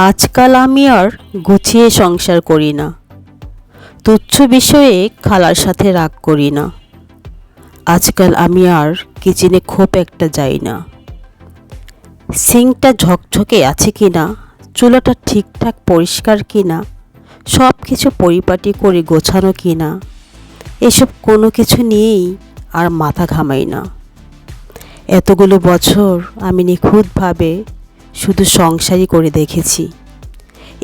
আজকাল আমি আর গুছিয়ে সংসার করি না। তুচ্ছ বিষয়ে খালার সাথে রাগ করি না। আজকাল আমি আর কিচেনে খুব একটা যাই না। সিঙ্কটা ঝকঝকে আছে কিনা, চুলাটা ঠিকঠাক পরিষ্কার কিনা, সব কিছু পরিপাটি করে গোছানো কিনা, এসব কোনো কিছু নিয়েই আর মাথা ঘামাই না। এতগুলো বছর আমি নিখুঁতভাবে শুধু সংসারই করে দেখেছি।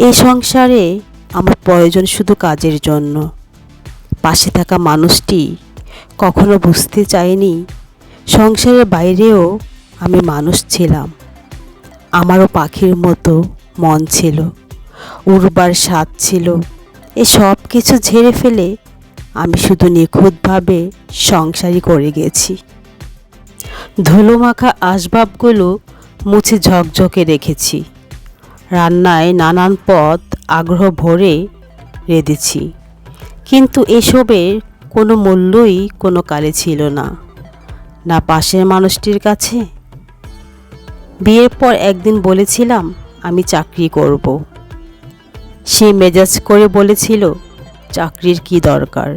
এই সংসারে আমার প্রয়োজন শুধু কাজের জন্য। পাশে থাকা মানুষটি কখনো বুঝতে চায়নি সংসারের বাইরেও আমি মানুষ ছিলাম। আমারও পাখির মতো মন ছিল, উড়বার স্বাদ ছিল। এ সব কিছু ঝেড়ে ফেলে আমি শুধু নিখুঁতভাবে সংসারই করে গেছি। ধুলোমাখা আসবাবগুলো মুছে ঝকঝকে রেখেছি। রান্নায় নানান পদ আগ্রহ ভরে রেঁধেছি, কিন্তু এসবের কোনো মূল্যই কোনো কালে ছিল না, না পাশের মানুষটির কাছে। বিয়ের পর একদিন বলেছিলাম আমি চাকরি করব। সে মেজাজ করে বলেছিল, চাকরির কি দরকার,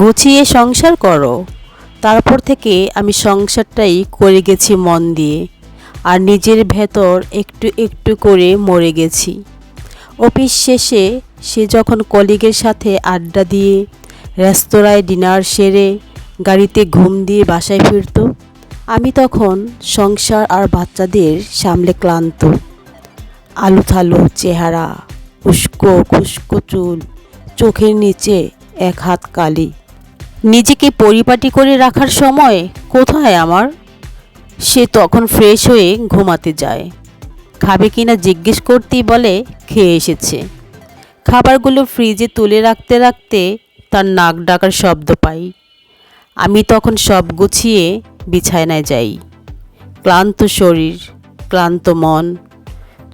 গুছিয়ে সংসার করো। তারপর থেকে আমি সংসারটাই করে গেছি মন দিয়ে, আর নিজের ভেতর একটু একটু করে মরে গেছি। অফিস শেষে সে যখন কলিগের সাথে আড্ডা দিয়ে, রেস্তোরাঁয় ডিনার সেরে, গাড়িতে ঘুম দিয়ে বাসায় ফিরত, আমি তখন সংসার আর বাচ্চাদের সামলে ক্লান্ত। আলুথালু চেহারা, উস্কো খুস্কো চুল, চোখের নিচে এক হাত কালি। নিজেকে পরিপাটি করে রাখার সময় কোথায় আমার? সে তখন ফ্রেশ হয়ে ঘুমাতে যায়। খাবে কিনা জিজ্ঞেস করতেই বলে খেয়ে এসেছে। খাবারগুলো ফ্রিজে তুলে রাখতে রাখতে তার নাক ডাকার শব্দ পাই। আমি তখন সব গুছিয়ে বিছানায় যাই। ক্লান্ত শরীর, ক্লান্ত মন,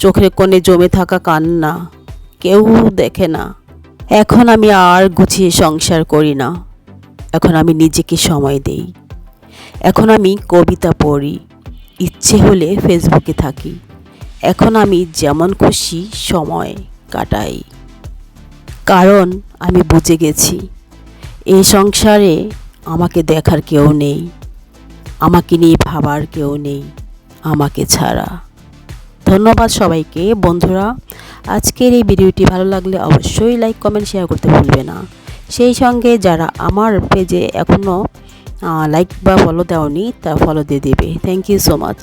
চোখের কোণে জমে থাকা কান্না, কেউ দেখে না। এখন আমি আর গুছিয়ে সংসার করি না। এখন আমি নিজেকে সময় দেই। এখন আমি কবিতা পড়ি, ইচ্ছে হলে ফেসবুকে থাকি। এখন আমি যেমন খুশি সময় কাটাই, কারণ আমি বুঝে গেছি এই সংসারে আমাকে দেখার কেউ নেই, আমাকে নিয়ে ভাবার কেউ নেই আমাকে ছাড়া। ধন্যবাদ সবাইকে। বন্ধুরা, আজকের এই ভিডিওটি ভালো লাগলে অবশ্যই লাইক, কমেন্ট, শেয়ার করতে ভুলবে না। সেই সঙ্গে যারা আমার পেজে এখনও লাইক বা ফলো দেওনি, তা ফলো দিয়ে দেবে। Thank you so much.